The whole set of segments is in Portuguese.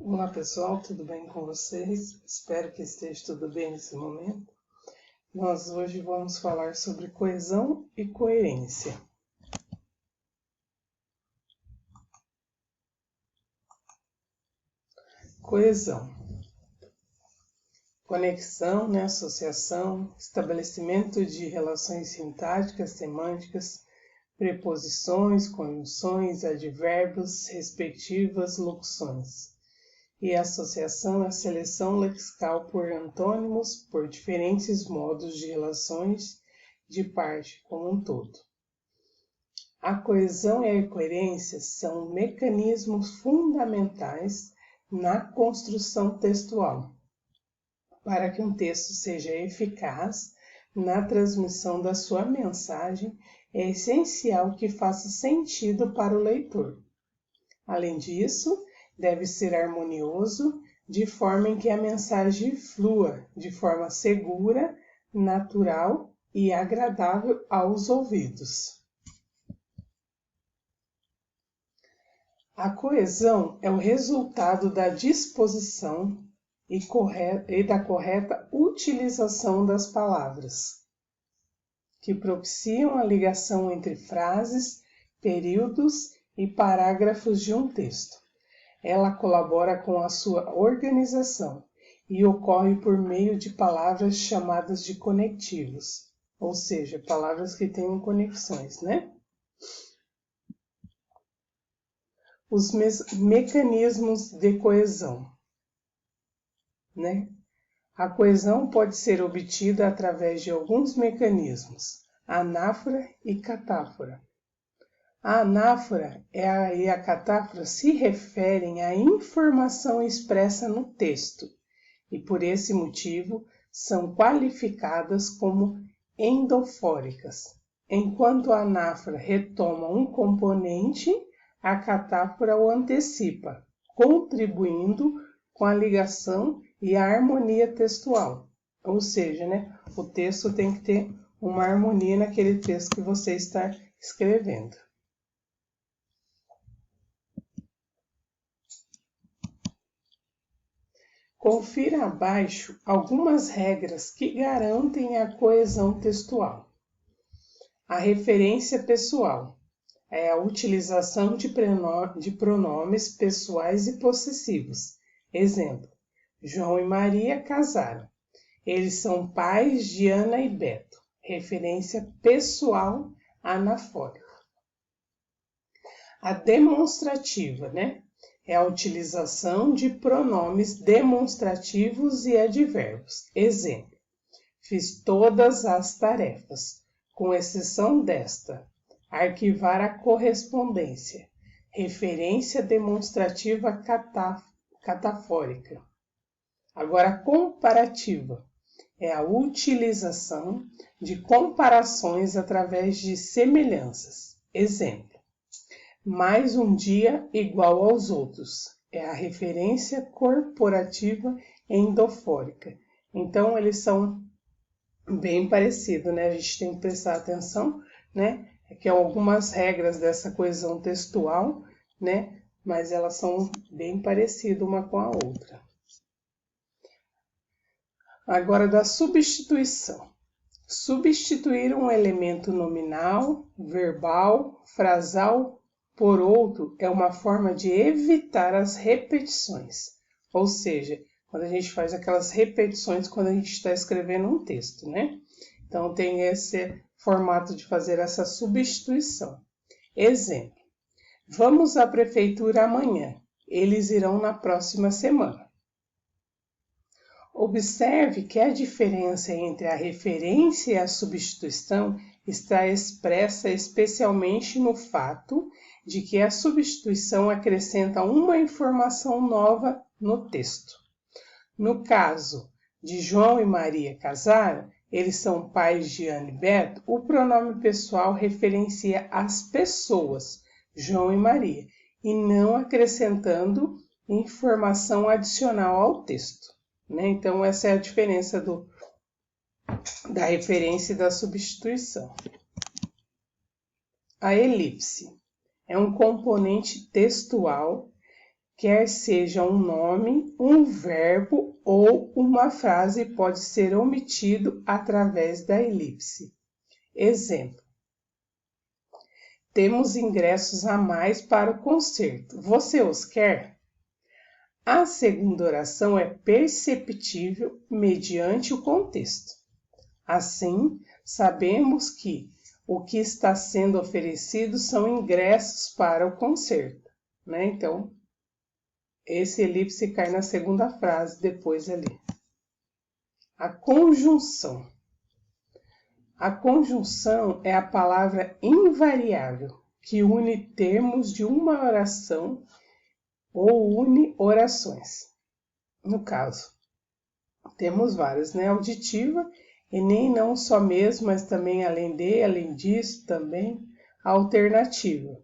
Olá pessoal, tudo bem com vocês? Espero que esteja tudo bem nesse momento. Nós hoje vamos falar sobre coesão e coerência. Coesão. Conexão, associação, estabelecimento de relações sintáticas, semânticas, preposições, conjunções, advérbios, respectivas locuções. E a associação é a seleção lexical por antônimos, por diferentes modos de relações de parte como um todo. A coesão e a coerência são mecanismos fundamentais na construção textual, para que um texto seja eficaz na transmissão da sua mensagem. É essencial que faça sentido para o leitor. Além disso, deve ser harmonioso, de forma em que a mensagem flua de forma segura, natural e agradável aos ouvidos. A coesão é o resultado da disposição e da correta utilização das palavras, que propiciam a ligação entre frases, períodos e parágrafos de um texto. Ela colabora com a sua organização e ocorre por meio de palavras chamadas de conectivos, ou seja, palavras que tenham conexões, Os mecanismos de coesão, A coesão pode ser obtida através de alguns mecanismos, anáfora e catáfora. A anáfora e a catáfora se referem à informação expressa no texto e, por esse motivo, são qualificadas como endofóricas. Enquanto a anáfora retoma um componente, a catáfora o antecipa, contribuindo com a ligação e a harmonia textual. Ou seja, o texto tem que ter uma harmonia naquele texto que você está escrevendo. Confira abaixo algumas regras que garantem a coesão textual. A referência pessoal é a utilização de pronomes pessoais e possessivos. Exemplo: João e Maria casaram. Eles são pais de Ana e Beto. Referência pessoal anafórica. A demonstrativa, É a utilização de pronomes demonstrativos e advérbios. Exemplo: fiz todas as tarefas, com exceção desta. Arquivar a correspondência. Referência demonstrativa catafórica. Agora, comparativa. É a utilização de comparações através de semelhanças. Exemplo: mais um dia igual aos outros. É a referência corporativa endofórica. Então, eles são bem parecidos, A gente tem que prestar atenção, Que algumas regras dessa coesão textual, Mas elas são bem parecidas uma com a outra. Agora, da substituição. Substituir um elemento nominal, verbal, frasal por outro é uma forma de evitar as repetições. Ou seja, quando a gente faz aquelas repetições quando a gente está escrevendo um texto, Então, tem esse formato de fazer essa substituição. Exemplo: vamos à prefeitura amanhã. Eles irão na próxima semana. Observe que a diferença entre a referência e a substituição está expressa especialmente no fato de que a substituição acrescenta uma informação nova no texto. No caso de João e Maria casaram, eles são pais de Ana e Beto, o pronome pessoal referencia as pessoas, João e Maria, e não acrescentando informação adicional ao texto. Então, essa é a diferença da referência e da substituição. A elipse é um componente textual quer seja um nome, um verbo ou uma frase, pode ser omitido através da elipse. Exemplo: temos ingressos a mais para o concerto. Você os quer? A segunda oração é perceptível mediante o contexto. Assim, sabemos que o que está sendo oferecido são ingressos para o concerto, né? Então, esse elipse cai na segunda frase depois ali. A conjunção. A conjunção é a palavra invariável que une termos de uma oração ou une orações. No caso, temos várias, né? Auditiva, e nem não só mesmo, mas também além de, além disso, também alternativa.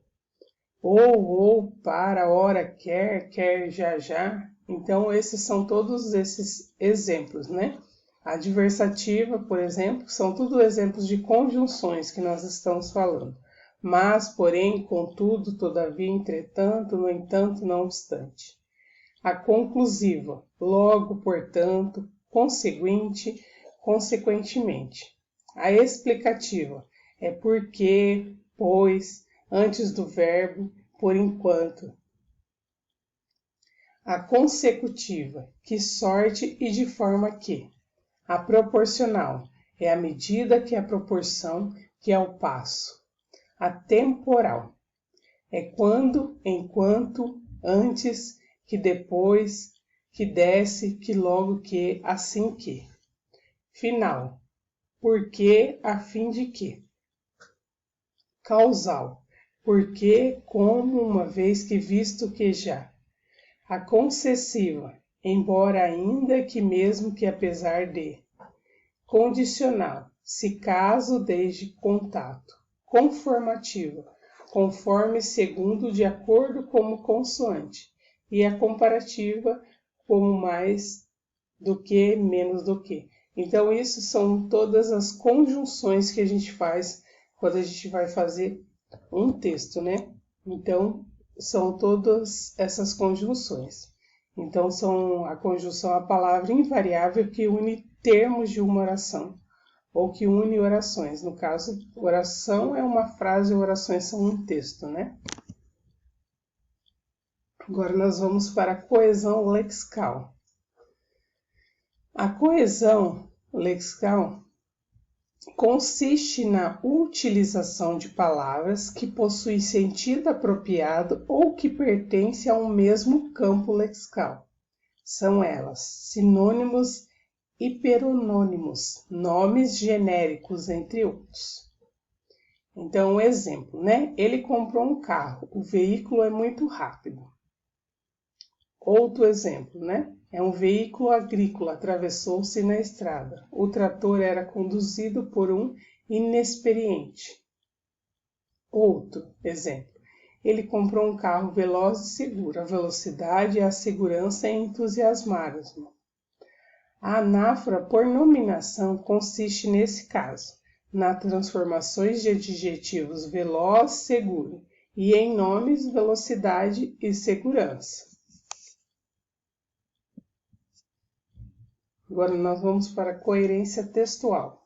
Ou, para, ora, quer, já. Então, esses são todos esses exemplos, né? A adversativa, por exemplo, são tudo exemplos de conjunções que nós estamos falando. Mas, porém, contudo, todavia, entretanto, no entanto, não obstante. A conclusiva, logo, portanto, conseguinte, consequentemente. A explicativa é porque, pois, antes do verbo, por enquanto. A consecutiva, que sorte e de forma que. A proporcional é a medida que é a proporção, que é o passo. A temporal é quando, enquanto, antes, que depois, que desce, que logo que, assim que. Final, porque, a fim de que. Causal, porque, como, uma vez que, visto que já. A concessiva, embora ainda que mesmo que apesar de. Condicional, se caso desde contato. Conformativa, conforme, segundo, de acordo, como consoante. E a comparativa, como mais do que, menos do que. Então, isso são todas as conjunções que a gente faz quando a gente vai fazer um texto, né? Então, são todas essas conjunções. Então, a conjunção, a palavra invariável que une termos de uma oração, ou que une orações. No caso, oração é uma frase, orações são um texto, né? Agora nós vamos para a coesão lexical. A coesão lexical consiste na utilização de palavras que possuem sentido apropriado ou que pertencem a um mesmo campo lexical. São elas sinônimos e hiperonônimos, nomes genéricos, entre outros. Então, um exemplo, né? Ele comprou um carro, o veículo é muito rápido. Outro exemplo, né? É um veículo agrícola, atravessou-se na estrada. O trator era conduzido por um inexperiente. Outro exemplo. Ele comprou um carro veloz e seguro. A velocidade, a segurança e entusiasmaram-no. A anáfora por nominação consiste, nesse caso, nas transformações de adjetivos veloz, seguro, e em nomes, velocidade e segurança. Agora nós vamos para a coerência textual.